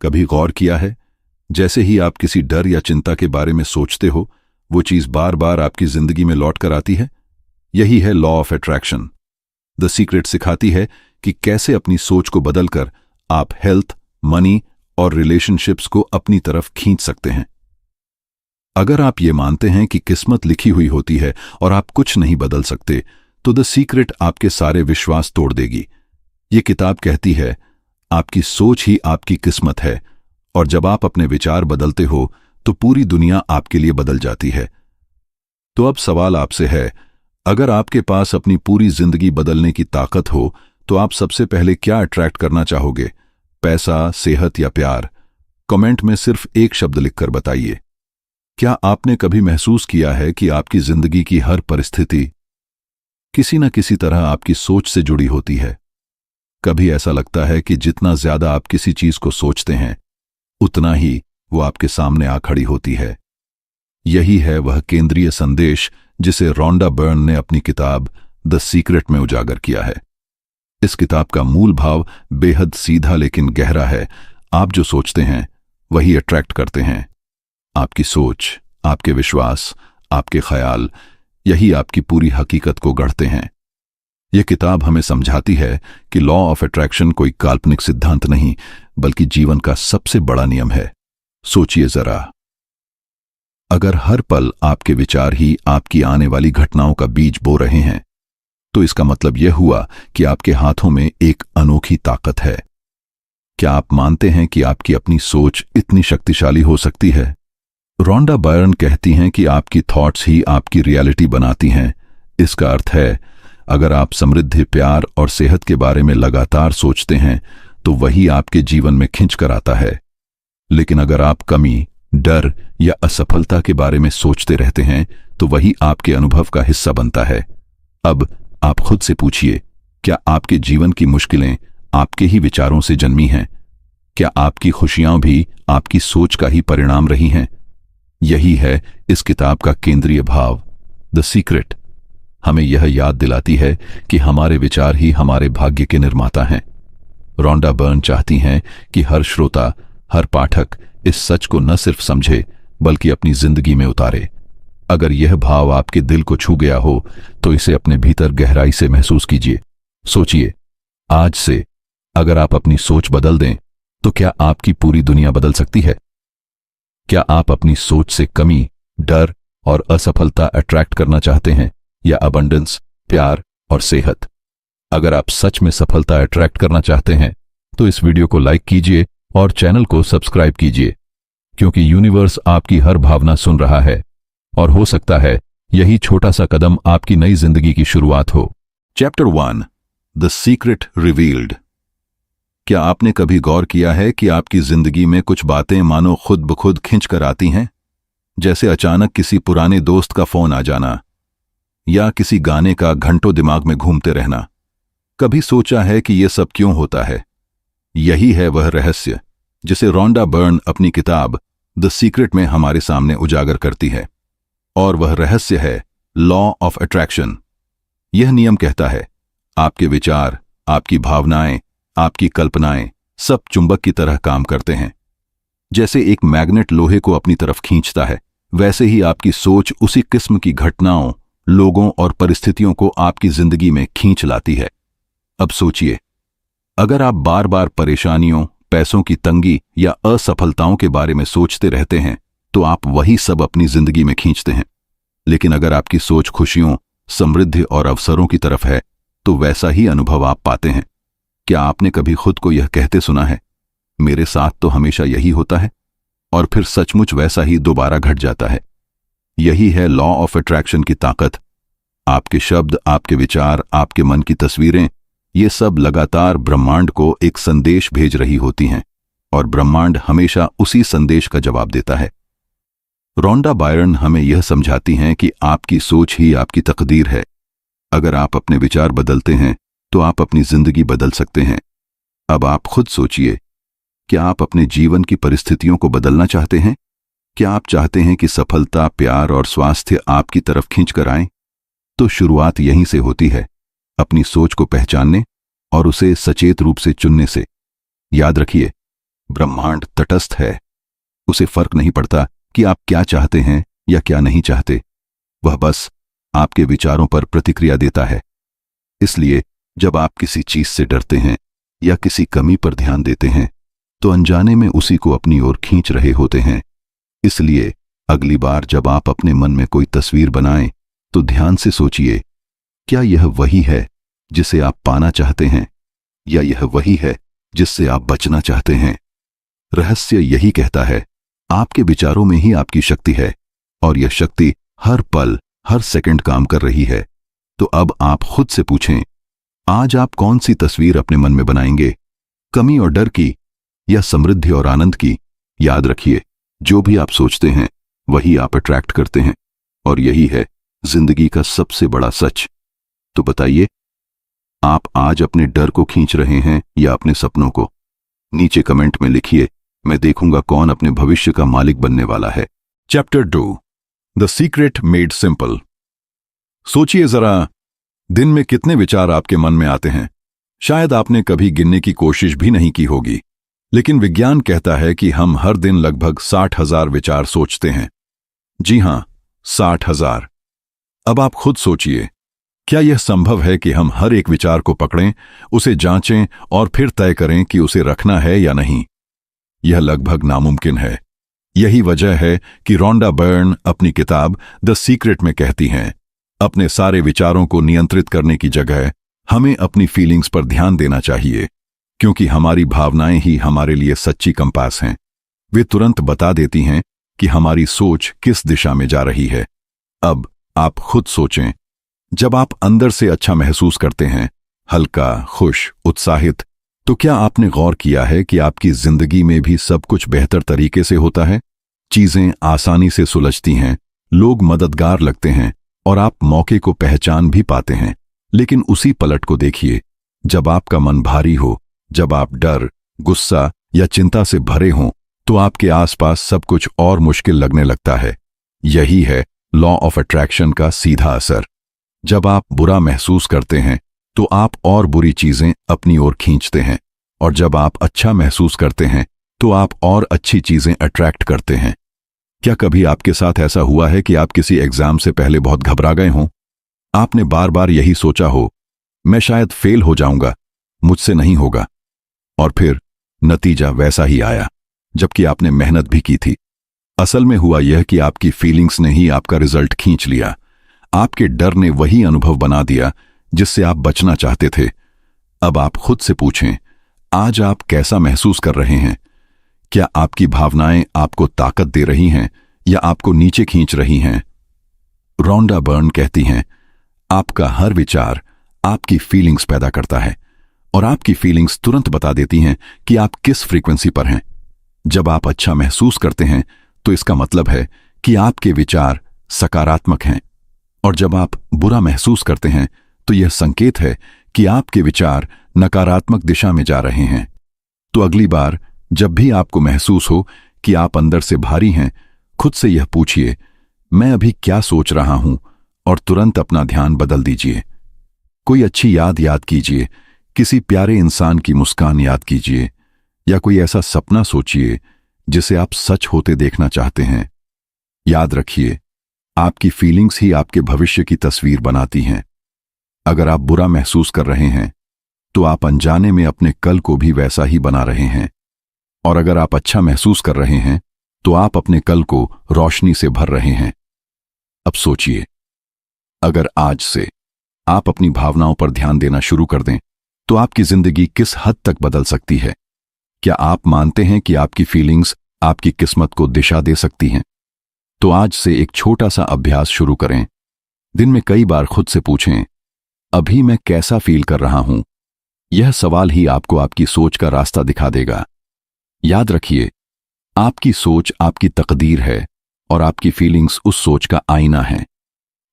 कभी गौर किया है, जैसे ही आप किसी डर या चिंता के बारे में सोचते हो, वो चीज बार बार आपकी जिंदगी में लौट कर आती है? यही है law of attraction. The secret सिखाती है कि कैसे अपनी सोच को बदलकर आप हेल्थ, मनी और रिलेशनशिप्स को अपनी तरफ खींच सकते हैं। अगर आप ये मानते हैं कि किस्मत लिखी हुई होती है और आप कुछ नहीं बदल सकते, तो द सीक्रेट आपके सारे विश्वास तोड़ देगी। ये किताब कहती है, आपकी सोच ही आपकी किस्मत है, और जब आप अपने विचार बदलते हो तो पूरी दुनिया आपके लिए बदल जाती है। तो अब सवाल आपसे है, अगर आपके पास अपनी पूरी जिंदगी बदलने की ताकत हो, तो आप सबसे पहले क्या अट्रैक्ट करना चाहोगे? पैसा, सेहत या प्यार? कमेंट में सिर्फ एक शब्द लिखकर बताइए। क्या आपने कभी महसूस किया है कि आपकी जिंदगी की हर परिस्थिति किसी न किसी तरह आपकी सोच से जुड़ी होती है? कभी ऐसा लगता है कि जितना ज्यादा आप किसी चीज को सोचते हैं, उतना ही वो आपके सामने आ खड़ी होती है। यही है वह केंद्रीय संदेश जिसे रोंडा बर्न ने अपनी किताब द सीक्रेट में उजागर किया है। इस किताब का मूल भाव बेहद सीधा लेकिन गहरा है। आप जो सोचते हैं वही अट्रैक्ट करते हैं। आपकी सोच, आपके विश्वास, आपके ख्याल, यही आपकी पूरी हकीकत को गढ़ते हैं। यह किताब हमें समझाती है कि लॉ ऑफ अट्रैक्शन कोई काल्पनिक सिद्धांत नहीं, बल्कि जीवन का सबसे बड़ा नियम है। सोचिए जरा, अगर हर पल आपके विचार ही आपकी आने वाली घटनाओं का बीज बो रहे हैं, तो इसका मतलब यह हुआ कि आपके हाथों में एक अनोखी ताकत है। क्या आप मानते हैं कि आपकी अपनी सोच इतनी शक्तिशाली हो सकती है? रोंडा बायर्न कहती हैं कि आपकी थॉट्स ही आपकी रियलिटी बनाती हैं। इसका अर्थ है, अगर आप समृद्धि, प्यार और सेहत के बारे में लगातार सोचते हैं, तो वही आपके जीवन में खिंच कर आता है। लेकिन अगर आप कमी, डर या असफलता के बारे में सोचते रहते हैं, तो वही आपके अनुभव का हिस्सा बनता है। अब आप खुद से पूछिए, क्या आपके जीवन की मुश्किलें आपके ही विचारों से जन्मी हैं? क्या आपकी खुशियां भी आपकी सोच का ही परिणाम रही हैं? यही है इस किताब का केंद्रीय भाव। द सीक्रेट हमें यह याद दिलाती है कि हमारे विचार ही हमारे भाग्य के निर्माता हैं। रोंडा बर्न चाहती हैं कि हर श्रोता, हर पाठक इस सच को न सिर्फ समझे, बल्कि अपनी जिंदगी में उतारे। अगर यह भाव आपके दिल को छू गया हो, तो इसे अपने भीतर गहराई से महसूस कीजिए। सोचिए, आज से अगर आप अपनी सोच बदल दें, तो क्या आपकी पूरी दुनिया बदल सकती है? क्या आप अपनी सोच से कमी, डर और असफलता अट्रैक्ट करना चाहते हैं, या अबंडेंस, प्यार और सेहत? अगर आप सच में सफलता अट्रैक्ट करना चाहते हैं, तो इस वीडियो को लाइक कीजिए और चैनल को सब्सक्राइब कीजिए, क्योंकि यूनिवर्स आपकी हर भावना सुन रहा है, और हो सकता है यही छोटा सा कदम आपकी नई जिंदगी की शुरुआत हो। Chapter 1, the secret revealed. क्या आपने कभी गौर किया है कि आपकी जिंदगी में कुछ बातें मानो खुद ब खुद खिंच कर आती हैं? जैसे अचानक किसी पुराने दोस्त का फोन आ जाना, या किसी गाने का घंटों दिमाग में घूमते रहना। कभी सोचा है कि यह सब क्यों होता है? यही है वह रहस्य जिसे रोंडा बर्न अपनी किताब द सीक्रेट में हमारे सामने उजागर करती है। और वह रहस्य है लॉ ऑफ अट्रैक्शन। यह नियम कहता है, आपके विचार, आपकी भावनाएं, आपकी कल्पनाएं सब चुंबक की तरह काम करते हैं। जैसे एक मैग्नेट लोहे को अपनी तरफ खींचता है, वैसे ही आपकी सोच उसी किस्म की घटनाओं, लोगों और परिस्थितियों को आपकी जिंदगी में खींच लाती है। अब सोचिए, अगर आप बार बार परेशानियों, पैसों की तंगी या असफलताओं के बारे में सोचते रहते हैं, तो आप वही सब अपनी जिंदगी में खींचते हैं। लेकिन अगर आपकी सोच खुशियों, समृद्धि और अवसरों की तरफ है, तो वैसा ही अनुभव आप पाते हैं। क्या आपने कभी खुद को यह कहते सुना है, मेरे साथ तो हमेशा यही होता है, और फिर सचमुच वैसा ही दोबारा घट जाता है? यही है लॉ ऑफ अट्रैक्शन की ताकत। आपके शब्द, आपके विचार, आपके मन की तस्वीरें, ये सब लगातार ब्रह्मांड को एक संदेश भेज रही होती हैं, और ब्रह्मांड हमेशा उसी संदेश का जवाब देता है। रोंडा बायर्न हमें यह समझाती हैं कि आपकी सोच ही आपकी तकदीर है। अगर आप अपने विचार बदलते हैं, तो आप अपनी जिंदगी बदल सकते हैं। अब आप खुद सोचिए, क्या आप अपने जीवन की परिस्थितियों को बदलना चाहते हैं? क्या आप चाहते हैं कि सफलता, प्यार और स्वास्थ्य आपकी तरफ खींच कर आए? तो शुरुआत यहीं से होती है, अपनी सोच को पहचानने और उसे सचेत रूप से चुनने से। याद रखिए, ब्रह्मांड तटस्थ है। उसे फर्क नहीं पड़ता कि आप क्या चाहते हैं या क्या नहीं चाहते। वह बस आपके विचारों पर प्रतिक्रिया देता है। इसलिए जब आप किसी चीज से डरते हैं या किसी कमी पर ध्यान देते हैं तो अनजाने में उसी को अपनी ओर खींच रहे होते हैं। इसलिए अगली बार जब आप अपने मन में कोई तस्वीर बनाएं तो ध्यान से सोचिए, क्या यह वही है जिसे आप पाना चाहते हैं या यह वही है जिससे आप बचना चाहते हैं। रहस्य यही कहता है, आपके विचारों में ही आपकी शक्ति है और यह शक्ति हर पल हर सेकंड काम कर रही है। तो अब आप खुद से पूछें, आज आप कौन सी तस्वीर अपने मन में बनाएंगे, कमी और डर की या समृद्धि और आनंद की। याद रखिए, जो भी आप सोचते हैं वही आप अट्रैक्ट करते हैं और यही है जिंदगी का सबसे बड़ा सच। तो बताइए, आप आज अपने डर को खींच रहे हैं या अपने सपनों को। नीचे कमेंट में लिखिए, मैं देखूंगा कौन अपने भविष्य का मालिक बनने वाला है। Chapter 2, the secret made simple. सोचिए जरा, दिन में कितने विचार आपके मन में आते हैं। शायद आपने कभी गिनने की कोशिश भी नहीं की होगी, लेकिन विज्ञान कहता है कि हम हर दिन लगभग 60,000 विचार सोचते हैं। जी हां, 60,000। अब आप खुद सोचिए, क्या यह संभव है कि हम हर एक विचार को पकड़ें, उसे जांचें और फिर तय करें कि उसे रखना है या नहीं? यह लगभग नामुमकिन है। यही वजह है कि रोंडा बर्न अपनी किताब द सीक्रेट में कहती हैं, अपने सारे विचारों को नियंत्रित करने की जगह हमें अपनी फीलिंग्स पर ध्यान देना चाहिए, क्योंकि हमारी भावनाएं ही हमारे लिए सच्ची कंपास हैं। वे तुरंत बता देती हैं कि हमारी सोच किस दिशा में जा रही है। अब आप खुद सोचें, जब आप अंदर से अच्छा महसूस करते हैं, हल्का, खुश, उत्साहित, तो क्या आपने गौर किया है कि आपकी जिंदगी में भी सब कुछ बेहतर तरीके से होता है? चीजें आसानी से सुलझती हैं, लोग मददगार लगते हैं और आप मौके को पहचान भी पाते हैं। लेकिन उसी पलट को देखिए, जब आपका मन भारी हो, जब आप डर, गुस्सा या चिंता से भरे हों, तो आपके आसपास सब कुछ और मुश्किल लगने लगता है। यही है लॉ ऑफ अट्रैक्शन का सीधा असर। जब आप बुरा महसूस करते हैं तो आप और बुरी चीजें अपनी ओर खींचते हैं, और जब आप अच्छा महसूस करते हैं तो आप और अच्छी चीजें अट्रैक्ट करते हैं। क्या कभी आपके साथ ऐसा हुआ है कि आप किसी एग्जाम से पहले बहुत घबरा गए हों? आपने बार बार यही सोचा हो, मैं शायद फेल हो जाऊंगा, मुझसे नहीं होगा, और फिर नतीजा वैसा ही आया, जबकि आपने मेहनत भी की थी। असल में हुआ यह कि आपकी फीलिंग्स ने ही आपका रिजल्ट खींच लिया। आपके डर ने वही अनुभव बना दिया जिससे आप बचना चाहते थे। अब आप खुद से पूछें, आज आप कैसा महसूस कर रहे हैं? क्या आपकी भावनाएं आपको ताकत दे रही हैं या आपको नीचे खींच रही हैं? रोंडा बर्न कहती हैं, आपका हर विचार आपकी फीलिंग्स पैदा करता है, और आपकी फीलिंग्स तुरंत बता देती हैं कि आप किस फ्रीक्वेंसी पर हैं। जब आप अच्छा महसूस करते हैं तो इसका मतलब है कि आपके विचार सकारात्मक हैं, और जब आप बुरा महसूस करते हैं तो यह संकेत है कि आपके विचार नकारात्मक दिशा में जा रहे हैं। तो अगली बार जब भी आपको महसूस हो कि आप अंदर से भारी हैं, खुद से यह पूछिए, मैं अभी क्या सोच रहा हूं, और तुरंत अपना ध्यान बदल दीजिए। कोई अच्छी याद कीजिए, किसी प्यारे इंसान की मुस्कान याद कीजिए, या कोई ऐसा सपना सोचिए जिसे आप सच होते देखना चाहते हैं। याद रखिए, आपकी फीलिंग्स ही आपके भविष्य की तस्वीर बनाती हैं। अगर आप बुरा महसूस कर रहे हैं तो आप अनजाने में अपने कल को भी वैसा ही बना रहे हैं, और अगर आप अच्छा महसूस कर रहे हैं तो आप अपने कल को रोशनी से भर रहे हैं। अब सोचिए, अगर आज से आप अपनी भावनाओं पर ध्यान देना शुरू कर दें तो आपकी जिंदगी किस हद तक बदल सकती है? क्या आप मानते हैं कि आपकी फीलिंग्स आपकी किस्मत को दिशा दे सकती हैं? तो आज से एक छोटा सा अभ्यास शुरू करें। दिन में कई बार खुद से पूछें, अभी मैं कैसा फील कर रहा हूं? यह सवाल ही आपको आपकी सोच का रास्ता दिखा देगा। याद रखिए, आपकी सोच आपकी तकदीर है और आपकी फीलिंग्स उस सोच का आईना है।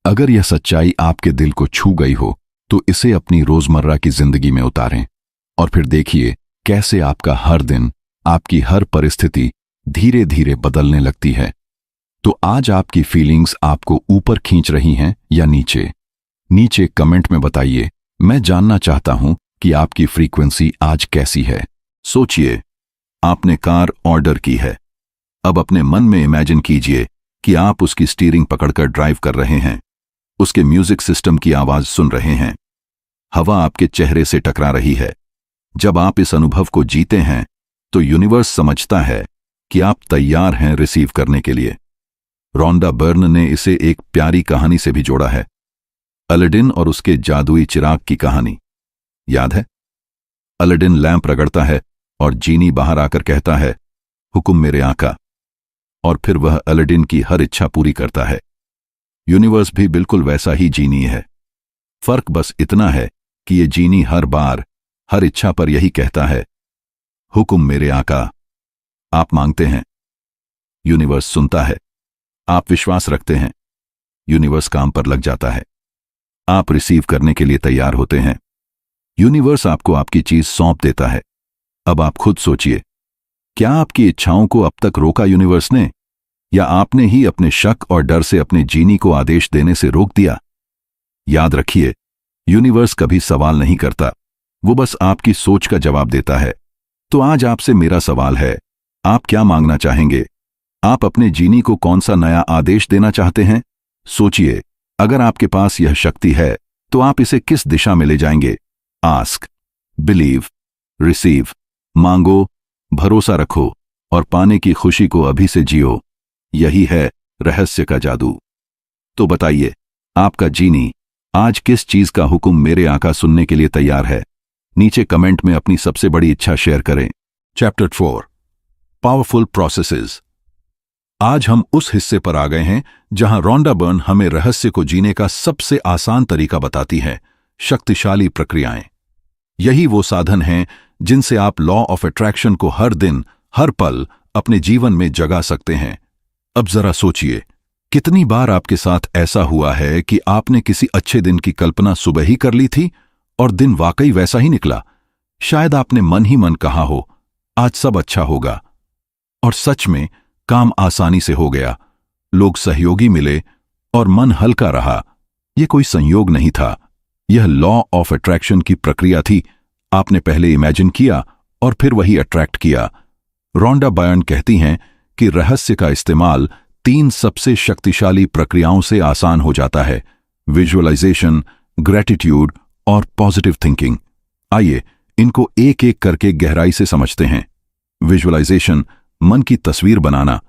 अगर यह सच्चाई आपके दिल को छू गई हो तो इसे अपनी रोजमर्रा की जिंदगी में उतारें, और फिर देखिए कैसे आपका हर दिन, आपकी हर परिस्थिति धीरे धीरे बदलने लगती है। तो आज आपकी फीलिंग्स आपको ऊपर खींच रही हैं या नीचे? नीचे कमेंट में बताइए। मैं जानना चाहता हूं कि आपकी फ्रीक्वेंसी आज कैसी है। सोचिए, आपने कार ऑर्डर की है। अब अपने मन में इमेजिन कीजिए कि आप उसकी स्टीयरिंग पकड़कर ड्राइव कर रहे हैं, उसके म्यूजिक सिस्टम की आवाज सुन रहे हैं, हवा आपके चेहरे से टकरा रही है। जब आप इस अनुभव को जीते हैं तो यूनिवर्स समझता है कि आप तैयार हैं रिसीव करने के लिए। रोंडा बर्न ने इसे एक प्यारी कहानी से भी जोड़ा है, अलादीन और उसके जादुई चिराग की कहानी। याद है? अलादीन लैंप रगड़ता है और जीनी बाहर आकर कहता है, हुक्म मेरे आका, और फिर वह अलादीन की हर इच्छा पूरी करता है। यूनिवर्स भी बिल्कुल वैसा ही जीनी है। फर्क बस इतना है कि ये जीनी हर बार हर इच्छा पर यही कहता है, हुक्म मेरे आका। आप मांगते हैं, यूनिवर्स सुनता है। आप विश्वास रखते हैं, यूनिवर्स काम पर लग जाता है। आप रिसीव करने के लिए तैयार होते हैं, यूनिवर्स आपको आपकी चीज सौंप देता है। अब आप खुद सोचिए, क्या आपकी इच्छाओं को अब तक रोका यूनिवर्स ने, या आपने ही अपने शक और डर से अपने जीनी को आदेश देने से रोक दिया? याद रखिए, यूनिवर्स कभी सवाल नहीं करता, वो बस आपकी सोच का जवाब देता है। तो आज आपसे मेरा सवाल है, आप क्या मांगना चाहेंगे? आप अपने जीनी को कौन सा नया आदेश देना चाहते हैं? सोचिए, अगर आपके पास यह शक्ति है तो आप इसे किस दिशा में ले जाएंगे? Ask, believe, receive. मांगो, भरोसा रखो और पाने की खुशी को अभी से जियो। यही है रहस्य का जादू। तो बताइए, आपका जीनी आज किस चीज का हुक्म मेरे आका सुनने के लिए तैयार है? नीचे कमेंट में अपनी सबसे बड़ी इच्छा शेयर करें। Chapter 4, powerful processes. आज हम उस हिस्से पर आ गए हैं जहां रोंडा बर्न हमें रहस्य को जीने का सबसे आसान तरीका बताती है, शक्तिशाली प्रक्रियाएं। यही वो साधन हैं जिनसे आप लॉ ऑफ अट्रैक्शन को हर दिन हर पल अपने जीवन में जगा सकते हैं। अब जरा सोचिए, कितनी बार आपके साथ ऐसा हुआ है कि आपने किसी अच्छे दिन की कल्पना सुबह ही कर ली थी और दिन वाकई वैसा ही निकला। शायद आपने मन ही मन कहा हो, आज सब अच्छा होगा, और सच में काम आसानी से हो गया, लोग सहयोगी मिले और मन हल्का रहा। यह कोई संयोग नहीं था, यह लॉ ऑफ अट्रैक्शन की प्रक्रिया थी। आपने पहले इमेजिन किया और फिर वही अट्रैक्ट किया। रोंडा बर्न कहती हैं कि रहस्य का इस्तेमाल 3 सबसे शक्तिशाली प्रक्रियाओं से आसान हो जाता है, विजुअलाइजेशन, ग्रैटिट्यूड और पॉजिटिव थिंकिंग। आइए इनको एक एक करके गहराई से समझते हैं। विजुअलाइजेशन, मन की तस्वीर बनाना।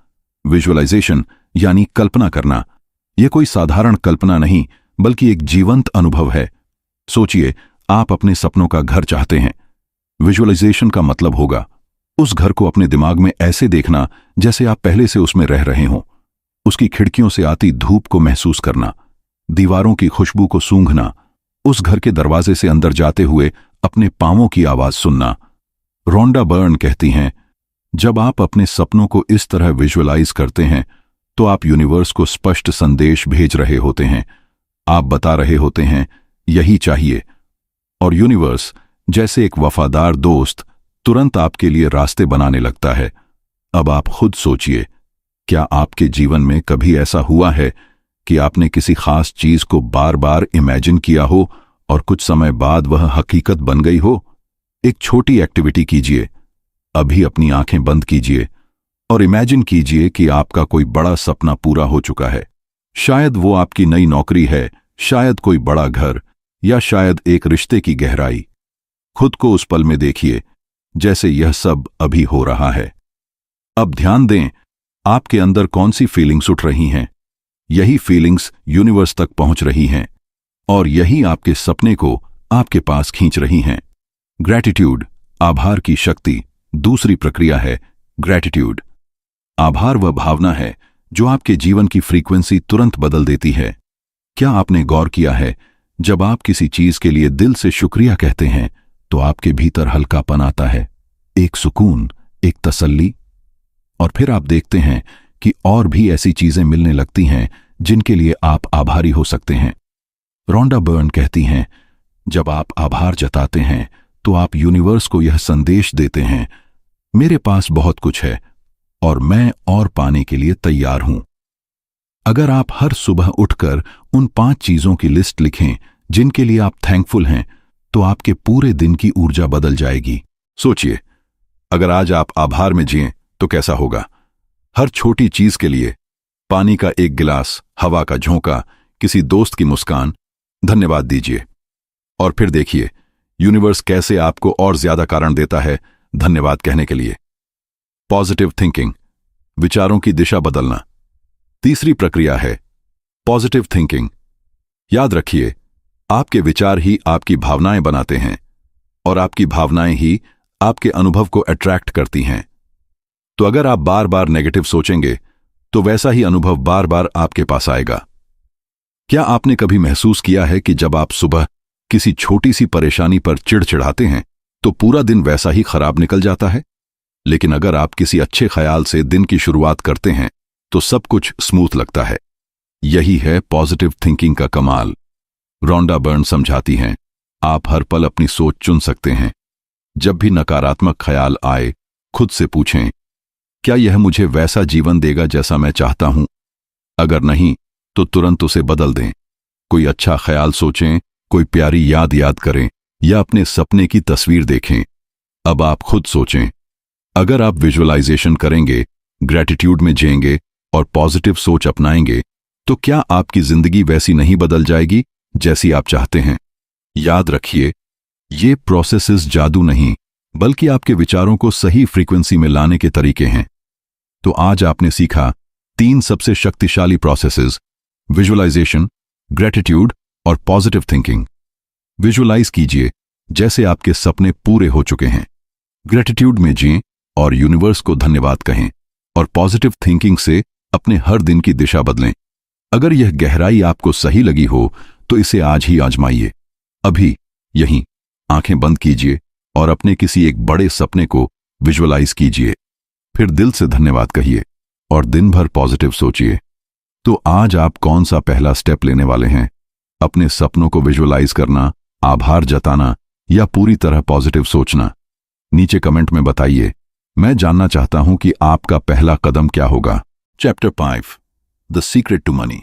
विजुअलाइजेशन यानी कल्पना करना। यह कोई साधारण कल्पना नहीं, बल्कि एक जीवंत अनुभव है। सोचिए, आप अपने सपनों का घर चाहते हैं। विजुअलाइजेशन का मतलब होगा उस घर को अपने दिमाग में ऐसे देखना जैसे आप पहले से उसमें रह रहे हों। उसकी खिड़कियों से आती धूप को महसूस करना, दीवारों की खुशबू को सूंघना, उस घर के दरवाजे से अंदर जाते हुए अपने पांवों की आवाज सुनना। रोंडा बर्न कहती हैं, जब आप अपने सपनों को इस तरह विजुअलाइज करते हैं तो आप यूनिवर्स को स्पष्ट संदेश भेज रहे होते हैं। आप बता रहे होते हैं, यही चाहिए, और यूनिवर्स जैसे एक वफादार दोस्त तुरंत आपके लिए रास्ते बनाने लगता है। अब आप खुद सोचिए, क्या आपके जीवन में कभी ऐसा हुआ है कि आपने किसी खास चीज को बार बार इमेजिन किया हो और कुछ समय बाद वह हकीकत बन गई हो? एक छोटी एक्टिविटी कीजिए। अभी अपनी आंखें बंद कीजिए और इमेजिन कीजिए कि आपका कोई बड़ा सपना पूरा हो चुका है। शायद वो आपकी नई नौकरी है, शायद कोई बड़ा घर, या शायद एक रिश्ते की गहराई। खुद को उस पल में देखिए जैसे यह सब अभी हो रहा है। अब ध्यान दें, आपके अंदर कौन सी फीलिंग्स उठ रही हैं। यही फीलिंग्स यूनिवर्स तक पहुंच रही हैं और यही आपके सपने को आपके पास खींच रही हैं। ग्रैटिट्यूड, आभार की शक्ति। दूसरी प्रक्रिया है ग्रैटिट्यूड। आभार वह भावना है जो आपके जीवन की फ्रीक्वेंसी तुरंत बदल देती है। क्या आपने गौर किया है, जब आप किसी चीज के लिए दिल से शुक्रिया कहते हैं तो आपके भीतर हल्कापन आता है, एक सुकून, एक तसल्ली, और फिर आप देखते हैं कि और भी ऐसी चीजें मिलने लगती हैं जिनके लिए आप आभारी हो सकते हैं। रोंडा बर्न कहती हैं, जब आप आभार जताते हैं तो आप यूनिवर्स को यह संदेश देते हैं, मेरे पास बहुत कुछ है और मैं और पाने के लिए तैयार हूं। अगर आप हर सुबह उठकर उन 5 चीजों की लिस्ट लिखें जिनके लिए आप थैंकफुल हैं, तो आपके पूरे दिन की ऊर्जा बदल जाएगी। सोचिए, अगर आज आप आभार में जिएं तो कैसा होगा? हर छोटी चीज के लिए, पानी का एक गिलास, हवा का झोंका, किसी दोस्त की मुस्कान, धन्यवाद दीजिए। और फिर देखिए यूनिवर्स कैसे आपको और ज्यादा कारण देता है धन्यवाद कहने के लिए। पॉजिटिव थिंकिंग, विचारों की दिशा बदलना। तीसरी प्रक्रिया है पॉजिटिव थिंकिंग। याद रखिए, आपके विचार ही आपकी भावनाएं बनाते हैं और आपकी भावनाएं ही आपके अनुभव को अट्रैक्ट करती हैं। तो अगर आप बार बार नेगेटिव सोचेंगे तो वैसा ही अनुभव बार बार आपके पास आएगा। क्या आपने कभी महसूस किया है कि जब आप सुबह किसी छोटी सी परेशानी पर चिड़चिड़ाते हैं तो पूरा दिन वैसा ही खराब निकल जाता है? लेकिन अगर आप किसी अच्छे ख्याल से दिन की शुरुआत करते हैं तो सब कुछ स्मूथ लगता है। यही है पॉजिटिव थिंकिंग का कमाल। रोंडा बर्न समझाती हैं, आप हर पल अपनी सोच चुन सकते हैं। जब भी नकारात्मक ख्याल आए, खुद से पूछें, क्या यह मुझे वैसा जीवन देगा जैसा मैं चाहता हूं? अगर नहीं, तो तुरंत उसे बदल दें। कोई अच्छा ख्याल सोचें, कोई प्यारी याद करें या अपने सपने की तस्वीर देखें। अब आप खुद सोचें, अगर आप विजुअलाइजेशन करेंगे, ग्रैटिट्यूड में जिएंगे और पॉजिटिव सोच अपनाएंगे, तो क्या आपकी जिंदगी वैसी नहीं बदल जाएगी जैसी आप चाहते हैं? याद रखिए, ये प्रोसेसेस जादू नहीं, बल्कि आपके विचारों को सही फ्रीक्वेंसी में लाने के तरीके हैं। तो आज आपने सीखा 3 सबसे शक्तिशाली प्रोसेसेस: विजुअलाइजेशन, ग्रैटिट्यूड और पॉजिटिव थिंकिंग। विजुअलाइज कीजिए जैसे आपके सपने पूरे हो चुके हैं। ग्रैटिट्यूड में जिएं और यूनिवर्स को धन्यवाद कहें, और पॉजिटिव थिंकिंग से अपने हर दिन की दिशा बदलें। अगर यह गहराई आपको सही लगी हो तो इसे आज ही आजमाइए। अभी यहीं आंखें बंद कीजिए और अपने किसी एक बड़े सपने को विजुअलाइज कीजिए। फिर दिल से धन्यवाद कहिए और दिन भर पॉजिटिव सोचिए। तो आज आप कौन सा पहला स्टेप लेने वाले हैं? अपने सपनों को विजुअलाइज करना, आभार जताना या पूरी तरह पॉजिटिव सोचना? नीचे कमेंट में बताइए। मैं जानना चाहता हूं कि आपका पहला कदम क्या होगा। Chapter 5, the secret to money.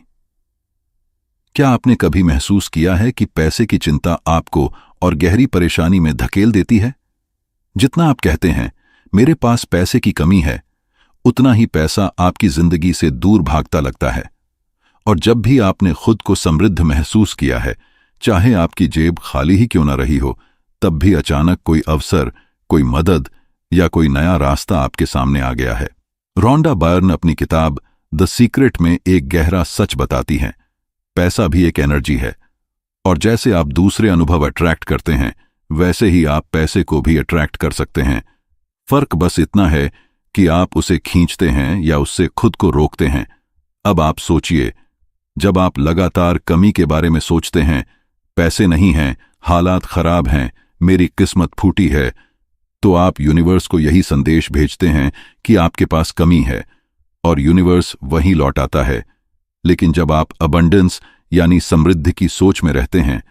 क्या आपने कभी महसूस किया है कि पैसे की चिंता आपको और गहरी परेशानी में धकेल देती है? जितना आप कहते हैं मेरे पास पैसे की कमी है, उतना ही पैसा आपकी जिंदगी से दूर भागता लगता है। और जब भी आपने खुद को समृद्ध महसूस किया है, चाहे आपकी जेब खाली ही क्यों न रही हो, तब भी अचानक कोई अवसर, कोई मदद या कोई नया रास्ता आपके सामने आ गया है। रोंडा बर्न अपनी किताब द सीक्रेट में एक गहरा सच बताती हैं, पैसा भी एक एनर्जी है, और जैसे आप दूसरे अनुभव अट्रैक्ट करते हैं, वैसे ही आप पैसे को भी अट्रैक्ट कर सकते हैं। फर्क बस इतना है कि आप उसे खींचते हैं या उससे खुद को रोकते हैं। अब आप सोचिए, जब आप लगातार कमी के बारे में सोचते हैं, पैसे नहीं हैं, हालात खराब हैं, मेरी किस्मत फूटी है, तो आप यूनिवर्स को यही संदेश भेजते हैं कि आपके पास कमी है, और यूनिवर्स वही लौट आता है। लेकिन जब आप अबंडेंस यानी समृद्धि की सोच में रहते हैं,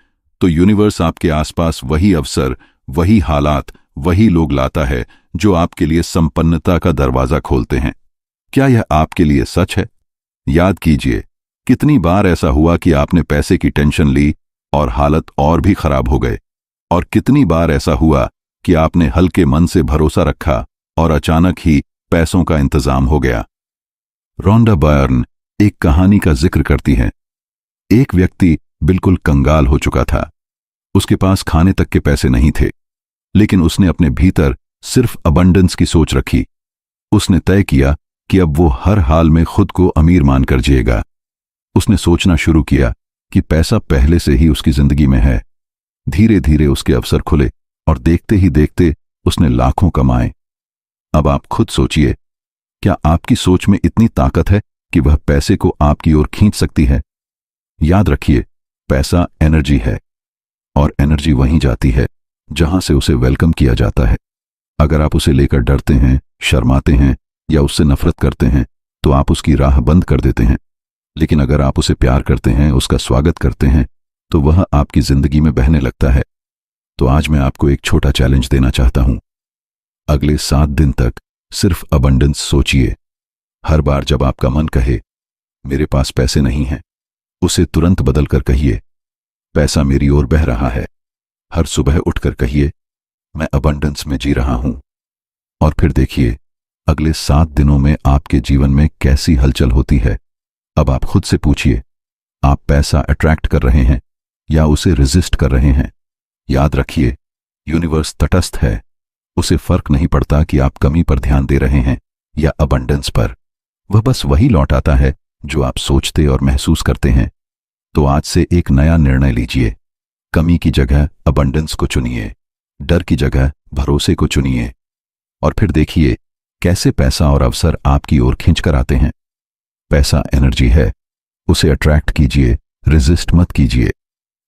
तो यूनिवर्स आपके आसपास वही अवसर, वही हालात, वही लोग लाता है जो आपके लिए संपन्नता का दरवाजा खोलते हैं। क्या यह आपके लिए सच है? याद कीजिए, कितनी बार ऐसा हुआ कि आपने पैसे की टेंशन ली और हालत और भी खराब हो गए, और कितनी बार ऐसा हुआ कि आपने हल्के मन से भरोसा रखा और अचानक ही पैसों का इंतजाम हो गया। रोंडा बर्न एक कहानी का जिक्र करती है। एक व्यक्ति बिल्कुल कंगाल हो चुका था। उसके पास खाने तक के पैसे नहीं थे, लेकिन उसने अपने भीतर सिर्फ अबंडेंस की सोच रखी। उसने तय किया कि अब वो हर हाल में खुद को अमीर मानकर जिएगा। उसने सोचना शुरू किया कि पैसा पहले से ही उसकी जिंदगी में है। धीरे धीरे उसके अवसर खुले और देखते ही देखते उसने लाखों कमाए। अब आप खुद सोचिए, क्या आपकी सोच में इतनी ताकत है कि वह पैसे को आपकी ओर खींच सकती है? याद रखिए, पैसा एनर्जी है, और एनर्जी वहीं जाती है जहां से उसे वेलकम किया जाता है। अगर आप उसे लेकर डरते हैं, शर्माते हैं या उससे नफरत करते हैं, तो आप उसकी राह बंद कर देते हैं। लेकिन अगर आप उसे प्यार करते हैं, उसका स्वागत करते हैं, तो वह आपकी जिंदगी में बहने लगता है। तो आज मैं आपको एक छोटा चैलेंज देना चाहता हूं। अगले 7 दिन तक सिर्फ अबंडेंस सोचिए। हर बार जब आपका मन कहे मेरे पास पैसे नहीं हैं, उसे तुरंत बदलकर कहिए पैसा मेरी ओर बह रहा है। हर सुबह उठकर कहिए मैं अबंडेंस में जी रहा हूं। और फिर देखिए अगले 7 दिनों में आपके जीवन में कैसी हलचल होती है। अब आप खुद से पूछिए, आप पैसा अट्रैक्ट कर रहे हैं या उसे रेजिस्ट कर रहे हैं? याद रखिए, यूनिवर्स तटस्थ है। उसे फर्क नहीं पड़ता कि आप कमी पर ध्यान दे रहे हैं या अबंडेंस पर। वह बस वही लौट आता है जो आप सोचते और महसूस करते हैं। तो आज से एक नया निर्णय लीजिए। कमी की जगह अबंडेंस को चुनिए, डर की जगह भरोसे को चुनिए, और फिर देखिए कैसे पैसा और अवसर आपकी ओर खींच कर आते हैं। पैसा एनर्जी है, उसे अट्रैक्ट कीजिए, रेजिस्ट मत कीजिए।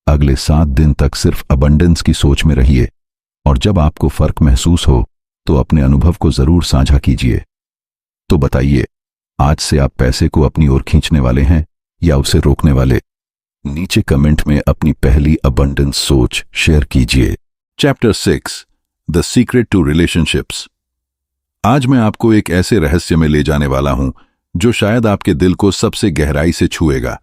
अगले 7 दिन तक सिर्फ अबंडेंस की सोच में रहिए, और जब आपको फर्क महसूस हो तो अपने अनुभव को जरूर साझा कीजिए। तो बताइए, आज से आप पैसे को अपनी ओर खींचने वाले हैं या उसे रोकने वाले? नीचे कमेंट में अपनी पहली अबंडेंस सोच शेयर कीजिए। Chapter 6, the secret to relationships. आज मैं आपको एक ऐसे रहस्य में ले जाने वाला हूं जो शायद आपके दिल को सबसे गहराई से छुएगा,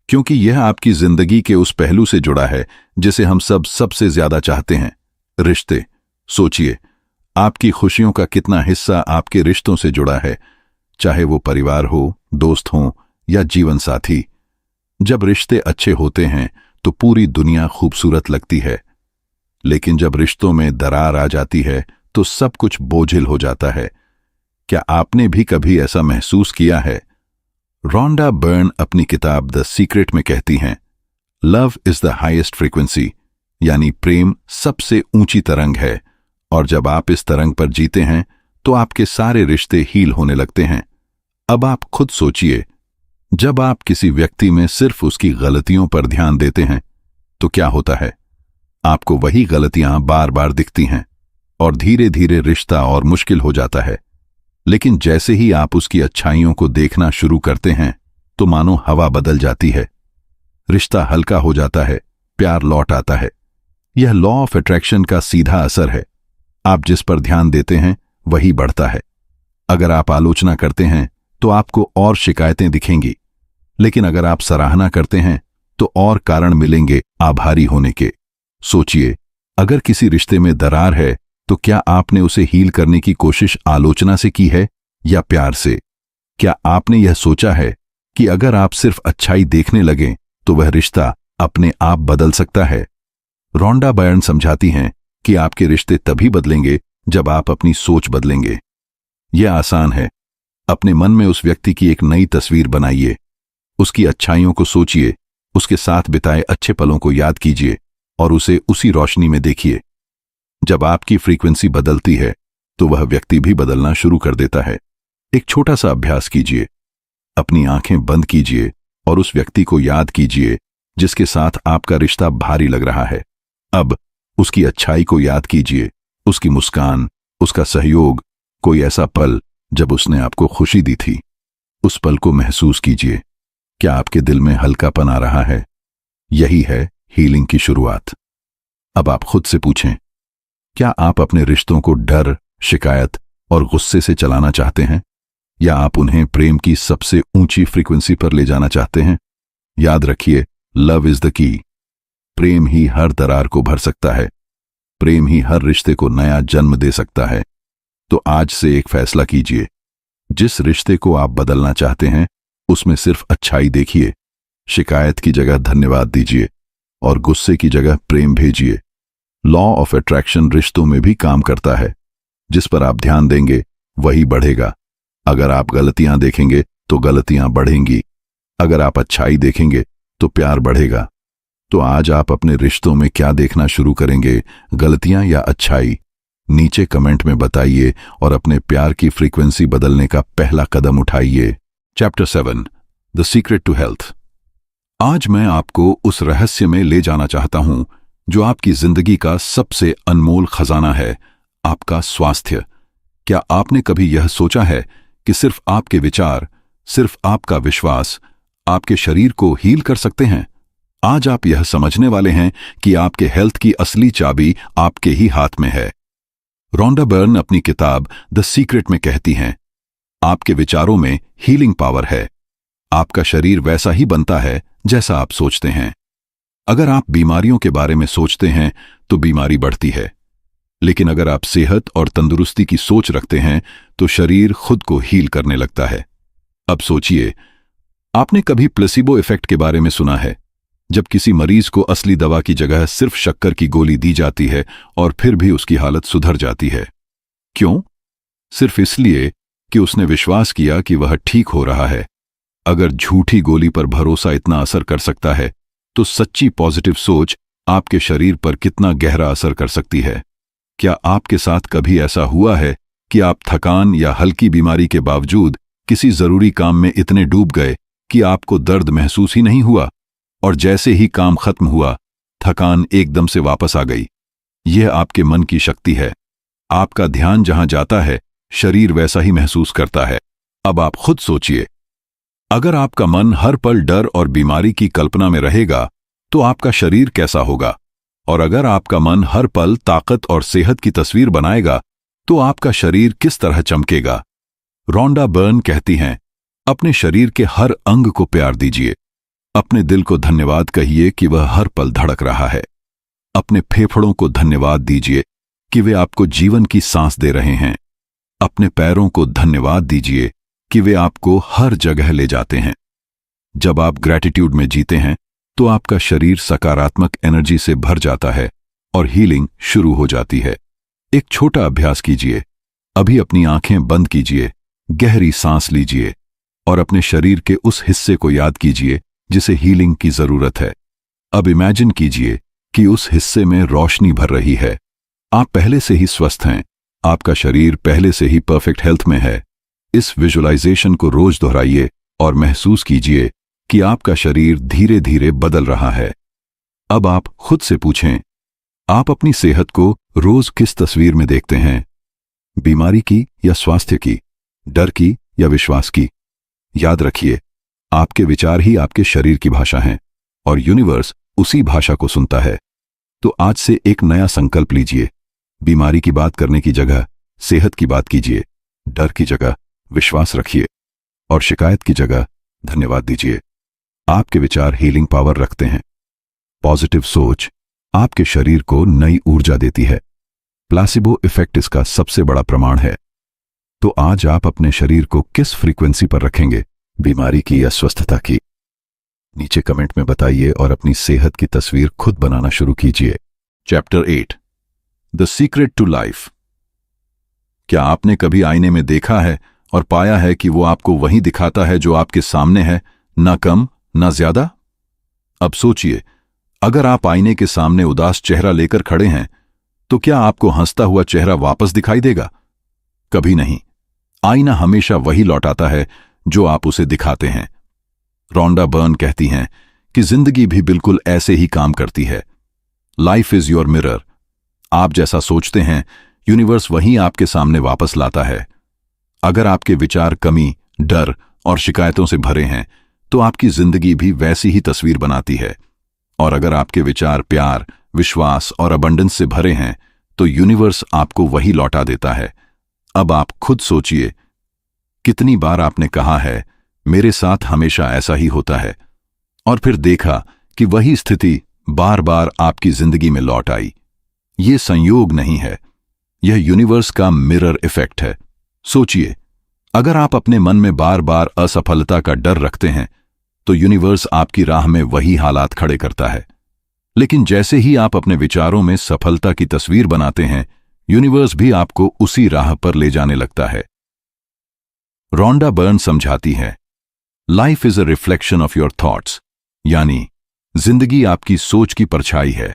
क्योंकि यह आपकी जिंदगी के उस पहलू से जुड़ा है जिसे हम सब सबसे ज्यादा चाहते हैं, रिश्ते। सोचिए, आपकी खुशियों का कितना हिस्सा आपके रिश्तों से जुड़ा है, चाहे वो परिवार हो, दोस्त हो या जीवन साथी। जब रिश्ते अच्छे होते हैं तो पूरी दुनिया खूबसूरत लगती है, लेकिन जब रिश्तों में दरार आ जाती है तो सब कुछ बोझिल हो जाता है। क्या आपने भी कभी ऐसा महसूस किया है? रोंडा बर्न अपनी किताब द सीक्रेट में कहती हैं, love is the highest frequency, यानी प्रेम सबसे ऊंची तरंग है, और जब आप इस तरंग पर जीते हैं तो आपके सारे रिश्ते हील होने लगते हैं। अब आप खुद सोचिए, जब आप किसी व्यक्ति में सिर्फ उसकी गलतियों पर ध्यान देते हैं तो क्या होता है? आपको वही गलतियां बार बार दिखती हैं और धीरे धीरे रिश्ता और मुश्किल हो जाता है। लेकिन जैसे ही आप उसकी अच्छाइयों को देखना शुरू करते हैं तो मानो हवा बदल जाती है, रिश्ता हल्का हो जाता है, प्यार लौट आता है। यह लॉ ऑफ अट्रैक्शन का सीधा असर है। आप जिस पर ध्यान देते हैं वही बढ़ता है। अगर आप आलोचना करते हैं तो आपको और शिकायतें दिखेंगी, लेकिन अगर आप सराहना करते हैं तो और कारण मिलेंगे आभारी होने के। सोचिए, अगर किसी रिश्ते में दरार है तो क्या आपने उसे हील करने की कोशिश आलोचना से की है या प्यार से? क्या आपने यह सोचा है कि अगर आप सिर्फ अच्छाई देखने लगें तो वह रिश्ता अपने आप बदल सकता है? रोंडा बर्न समझाती हैं कि आपके रिश्ते तभी बदलेंगे जब आप अपनी सोच बदलेंगे। यह आसान है। अपने मन में उस व्यक्ति की एक नई तस्वीर बनाइए, उसकी अच्छाइयों को सोचिए, उसके साथ बिताए अच्छे पलों को याद कीजिए और उसे उसी रोशनी में देखिए। जब आपकी फ्रीक्वेंसी बदलती है तो वह व्यक्ति भी बदलना शुरू कर देता है। एक छोटा सा अभ्यास कीजिए, अपनी आंखें बंद कीजिए और उस व्यक्ति को याद कीजिए जिसके साथ आपका रिश्ता भारी लग रहा है। अब उसकी अच्छाई को याद कीजिए, उसकी मुस्कान, उसका सहयोग, कोई ऐसा पल जब उसने आपको खुशी दी थी। उस पल को महसूस कीजिए। क्या आपके दिल में हल्कापन आ रहा है? यही है हीलिंग की शुरुआत। अब आप खुद से पूछें, क्या आप अपने रिश्तों को डर, शिकायत और गुस्से से चलाना चाहते हैं, या आप उन्हें प्रेम की सबसे ऊंची फ्रीक्वेंसी पर ले जाना चाहते हैं? याद रखिए, लव इज द की। प्रेम ही हर दरार को भर सकता है। प्रेम ही हर रिश्ते को नया जन्म दे सकता है। तो आज से एक फैसला कीजिए, जिस रिश्ते को आप बदलना चाहते हैं उसमें सिर्फ अच्छाई देखिए, शिकायत की जगह धन्यवाद दीजिए और गुस्से की जगह प्रेम भेजिए। लॉ ऑफ अट्रैक्शन रिश्तों में भी काम करता है। जिस पर आप ध्यान देंगे वही बढ़ेगा। अगर आप गलतियां देखेंगे तो गलतियां बढ़ेंगी, अगर आप अच्छाई देखेंगे तो प्यार बढ़ेगा। तो आज आप अपने रिश्तों में क्या देखना शुरू करेंगे, गलतियां या अच्छाई? नीचे कमेंट में बताइए और अपने प्यार की फ्रीक्वेंसी बदलने का पहला कदम उठाइए। Chapter 7, the secret to health. आज मैं आपको उस रहस्य में ले जाना चाहता हूं जो आपकी जिंदगी का सबसे अनमोल खजाना है, आपका स्वास्थ्य। क्या आपने कभी यह सोचा है कि सिर्फ आपके विचार, सिर्फ आपका विश्वास आपके शरीर को हील कर सकते हैं? आज आप यह समझने वाले हैं कि आपके हेल्थ की असली चाबी आपके ही हाथ में है। रोंडा बर्न अपनी किताब द सीक्रेट में कहती हैं, आपके विचारों में हीलिंग पावर है। आपका शरीर वैसा ही बनता है जैसा आप सोचते हैं। अगर आप बीमारियों के बारे में सोचते हैं तो बीमारी बढ़ती है, लेकिन अगर आप सेहत और तंदुरुस्ती की सोच रखते हैं तो शरीर खुद को हील करने लगता है। अब सोचिए, आपने कभी प्लेसिबो इफेक्ट के बारे में सुना है? जब किसी मरीज को असली दवा की जगह सिर्फ शक्कर की गोली दी जाती है और फिर भी उसकी हालत सुधर जाती है। क्यों? सिर्फ इसलिए कि उसने विश्वास किया कि वह ठीक हो रहा है। अगर झूठी गोली पर भरोसा इतना असर कर सकता है, तो सच्ची पॉजिटिव सोच आपके शरीर पर कितना गहरा असर कर सकती है। क्या आपके साथ कभी ऐसा हुआ है कि आप थकान या हल्की बीमारी के बावजूद किसी जरूरी काम में इतने डूब गए कि आपको दर्द महसूस ही नहीं हुआ, और जैसे ही काम खत्म हुआ, थकान एकदम से वापस आ गई? यह आपके मन की शक्ति है। आपका ध्यान जहां जाता है, शरीर वैसा ही महसूस करता है। अब आप खुद सोचिए, अगर आपका मन हर पल डर और बीमारी की कल्पना में रहेगा तो आपका शरीर कैसा होगा? और अगर आपका मन हर पल ताकत और सेहत की तस्वीर बनाएगा तो आपका शरीर किस तरह चमकेगा? रोंडा बर्न कहती हैं, अपने शरीर के हर अंग को प्यार दीजिए। अपने दिल को धन्यवाद कहिए कि वह हर पल धड़क रहा है। अपने फेफड़ों को धन्यवाद दीजिए कि वे आपको जीवन की सांस दे रहे हैं। अपने पैरों को धन्यवाद दीजिए कि वे आपको हर जगह ले जाते हैं। जब आप ग्रैटिट्यूड में जीते हैं तो आपका शरीर सकारात्मक एनर्जी से भर जाता है और हीलिंग शुरू हो जाती है। एक छोटा अभ्यास कीजिए। अभी अपनी आंखें बंद कीजिए, गहरी सांस लीजिए और अपने शरीर के उस हिस्से को याद कीजिए जिसे हीलिंग की जरूरत है। अब इमेजिन कीजिए कि उस हिस्से में रोशनी भर रही है। आप पहले से ही स्वस्थ हैं। आपका शरीर पहले से ही परफेक्ट हेल्थ में है। इस विजुअलाइजेशन को रोज दोहराइए और महसूस कीजिए कि आपका शरीर धीरे धीरे बदल रहा है। अब आप खुद से पूछें, आप अपनी सेहत को रोज किस तस्वीर में देखते हैं? बीमारी की या स्वास्थ्य की? डर की या विश्वास की? याद रखिए, आपके विचार ही आपके शरीर की भाषा हैं और यूनिवर्स उसी भाषा को सुनता है। तो आज से एक नया संकल्प लीजिए। बीमारी की बात करने की जगह सेहत की बात कीजिए। डर की जगह विश्वास रखिए और शिकायत की जगह धन्यवाद दीजिए। आपके विचार हीलिंग पावर रखते हैं। पॉजिटिव सोच आपके शरीर को नई ऊर्जा देती है। प्लेसिबो इफेक्ट इसका सबसे बड़ा प्रमाण है। तो आज आप अपने शरीर को किस फ्रीक्वेंसी पर रखेंगे, बीमारी की या स्वस्थता की? नीचे कमेंट में बताइए और अपनी सेहत की तस्वीर खुद बनाना शुरू कीजिए। Chapter 8, the secret to life. क्या आपने कभी आईने में देखा है और पाया है कि वो आपको वही दिखाता है जो आपके सामने है, ना कम ना ज्यादा? अब सोचिए, अगर आप आईने के सामने उदास चेहरा लेकर खड़े हैं तो क्या आपको हंसता हुआ चेहरा वापस दिखाई देगा? कभी नहीं। आईना हमेशा वही लौटाता है जो आप उसे दिखाते हैं। रोंडा बर्न कहती हैं कि जिंदगी भी बिल्कुल ऐसे ही काम करती है। Life is your mirror. आप जैसा सोचते हैं, यूनिवर्स वही आपके सामने वापस लाता है। अगर आपके विचार कमी, डर और शिकायतों से भरे हैं तो आपकी जिंदगी भी वैसी ही तस्वीर बनाती है। और अगर आपके विचार प्यार, विश्वास और अबंडेंस से भरे हैं तो यूनिवर्स आपको वही लौटा देता है। अब आप खुद सोचिए, कितनी बार आपने कहा है, मेरे साथ हमेशा ऐसा ही होता है, और फिर देखा कि वही स्थिति बार बार आपकी जिंदगी में लौट आई। ये संयोग नहीं है, यह यूनिवर्स का मिरर इफेक्ट है। सोचिए, अगर आप अपने मन में बार बार असफलता का डर रखते हैं तो यूनिवर्स आपकी राह में वही हालात खड़े करता है। लेकिन जैसे ही आप अपने विचारों में सफलता की तस्वीर बनाते हैं, यूनिवर्स भी आपको उसी राह पर ले जाने लगता है। रोंडा बर्न समझाती है, life is a reflection of your thoughts, यानी जिंदगी आपकी सोच की परछाई है।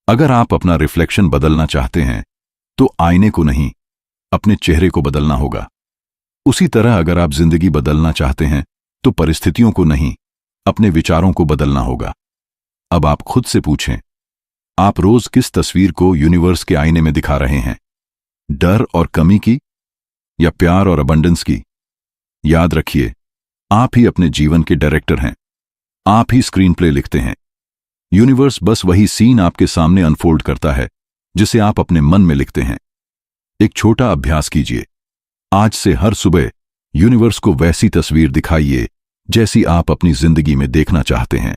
अगर आप अपना रिफ्लेक्शन बदलना चाहते हैं तो आईने को नहीं, अपने चेहरे को बदलना होगा। उसी तरह अगर आप जिंदगी बदलना चाहते हैं तो परिस्थितियों को नहीं, अपने विचारों को बदलना होगा। अब आप खुद से पूछें, आप रोज किस तस्वीर को यूनिवर्स के आईने में दिखा रहे हैं? डर और कमी की या प्यार और अबंडेंस की? याद रखिए, आप ही अपने जीवन के डायरेक्टर हैं। आप ही स्क्रीन प्ले लिखते हैं। यूनिवर्स बस वही सीन आपके सामने अनफोल्ड करता है जिसे आप अपने मन में लिखते हैं। एक छोटा अभ्यास कीजिए। आज से हर सुबह यूनिवर्स को वैसी तस्वीर दिखाइए जैसी आप अपनी जिंदगी में देखना चाहते हैं।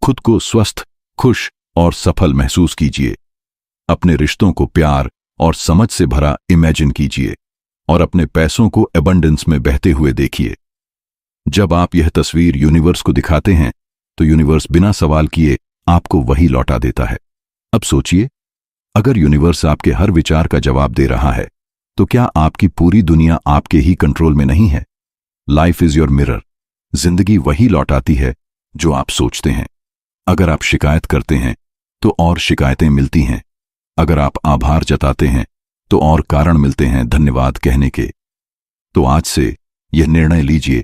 खुद को स्वस्थ, खुश और सफल महसूस कीजिए। अपने रिश्तों को प्यार, और समझ से भरा इमेजिन कीजिए और अपने पैसों को एबंडेंस में बहते हुए देखिए। जब आप यह तस्वीर यूनिवर्स को दिखाते हैं तो यूनिवर्स बिना सवाल किए आपको वही लौटा देता है। अब सोचिए, अगर यूनिवर्स आपके हर विचार का जवाब दे रहा है तो क्या आपकी पूरी दुनिया आपके ही कंट्रोल में नहीं है? Life is your mirror. जिंदगी वही लौटाती है जो आप सोचते हैं। अगर आप शिकायत करते हैं तो और शिकायतें मिलती हैं। अगर आप आभार जताते हैं तो और कारण मिलते हैं धन्यवाद कहने के। तो आज से यह निर्णय लीजिए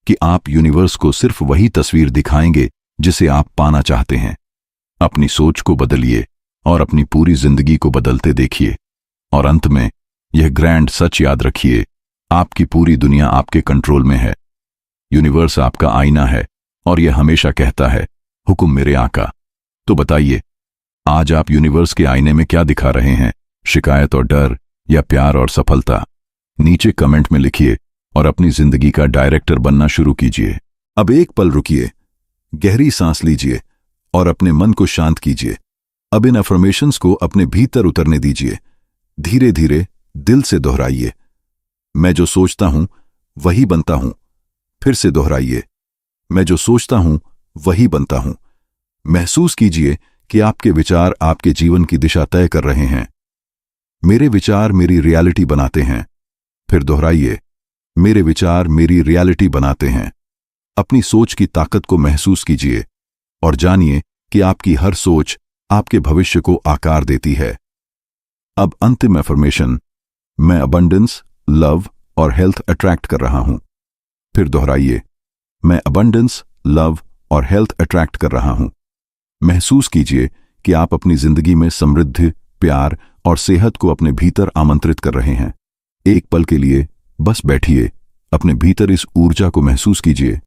कि आप यूनिवर्स को सिर्फ वही तस्वीर दिखाएंगे जिसे आप पाना चाहते हैं। अपनी सोच को बदलिए और अपनी पूरी जिंदगी को बदलते देखिए। और अंत में यह ग्रैंड सच याद रखिए, आपकी पूरी दुनिया आपके कंट्रोल में है। यूनिवर्स आपका आईना है और यह हमेशा कहता है, हुक्म मेरे आका। तो बताइए, आज आप यूनिवर्स के आईने में क्या दिखा रहे हैं? शिकायत और डर या प्यार और सफलता? नीचे कमेंट में लिखिए और अपनी जिंदगी का डायरेक्टर बनना शुरू कीजिए। अब एक पल रुकिए, गहरी सांस लीजिए और अपने मन को शांत कीजिए। अब इन अफर्मेशंस को अपने भीतर उतरने दीजिए। धीरे धीरे दिल से दोहराइए, मैं जो सोचता हूं वही बनता हूं। फिर से दोहराइए, मैं जो सोचता हूं वही बनता हूं। महसूस कीजिए कि आपके विचार आपके जीवन की दिशा तय कर रहे हैं। मेरे विचार मेरी रियलिटी बनाते हैं। फिर दोहराइए, मेरे विचार मेरी रियलिटी बनाते हैं। अपनी सोच की ताकत को महसूस कीजिए और जानिए कि आपकी हर सोच आपके भविष्य को आकार देती है। अब अंतिम अफर्मेशन, मैं अबंडेंस, लव और हेल्थ अट्रैक्ट कर रहा हूं। फिर दोहराइए, मैं अबंडेंस, लव और हेल्थ अट्रैक्ट कर रहा हूं। महसूस कीजिए कि आप अपनी जिंदगी में समृद्धि, प्यार और सेहत को अपने भीतर आमंत्रित कर रहे हैं। एक पल के लिए बस बैठिए, अपने भीतर इस ऊर्जा को महसूस कीजिए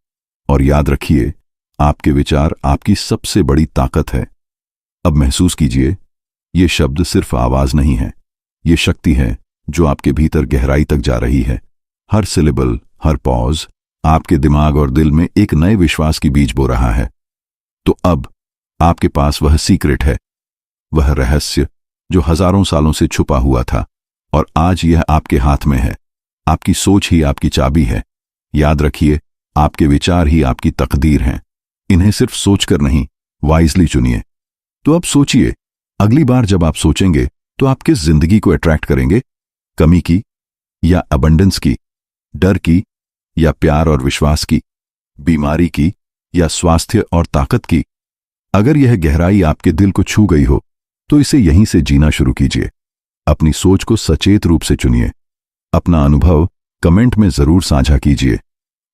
और याद रखिए, आपके विचार आपकी सबसे बड़ी ताकत है। अब महसूस कीजिए, ये शब्द सिर्फ आवाज नहीं है, ये शक्ति है जो आपके भीतर गहराई तक जा रही है। हर सिलेबल, हर पॉज आपके दिमाग और दिल में एक नए विश्वास की बीज बो रहा है। तो अब आपके पास वह सीक्रेट है, वह रहस्य जो हजारों सालों से छुपा हुआ था और आज यह आपके हाथ में है। आपकी सोच ही आपकी चाबी है। याद रखिए, आपके विचार ही आपकी तकदीर हैं। इन्हें सिर्फ सोचकर नहीं, वाइजली चुनिए। तो अब सोचिए, अगली बार जब आप सोचेंगे तो आप किस जिंदगी को अट्रैक्ट करेंगे? कमी की या अबंडेंस की? डर की या प्यार और विश्वास की? बीमारी की या स्वास्थ्य और ताकत की? अगर यह गहराई आपके दिल को छू गई हो तो इसे यहीं से जीना शुरू कीजिए। अपनी सोच को सचेत रूप से चुनिए। अपना अनुभव कमेंट में जरूर साझा कीजिए,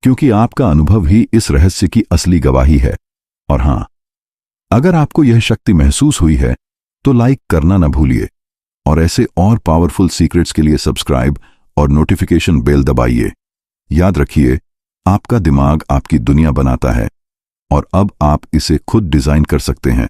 क्योंकि आपका अनुभव ही इस रहस्य की असली गवाही है। और हां, अगर आपको यह शक्ति महसूस हुई है तो लाइक करना न भूलिए और ऐसे और पावरफुल सीक्रेट्स के लिए सब्सक्राइब और नोटिफिकेशन बेल दबाइए। याद रखिए, आपका दिमाग आपकी दुनिया बनाता है और अब आप इसे खुद डिजाइन कर सकते हैं।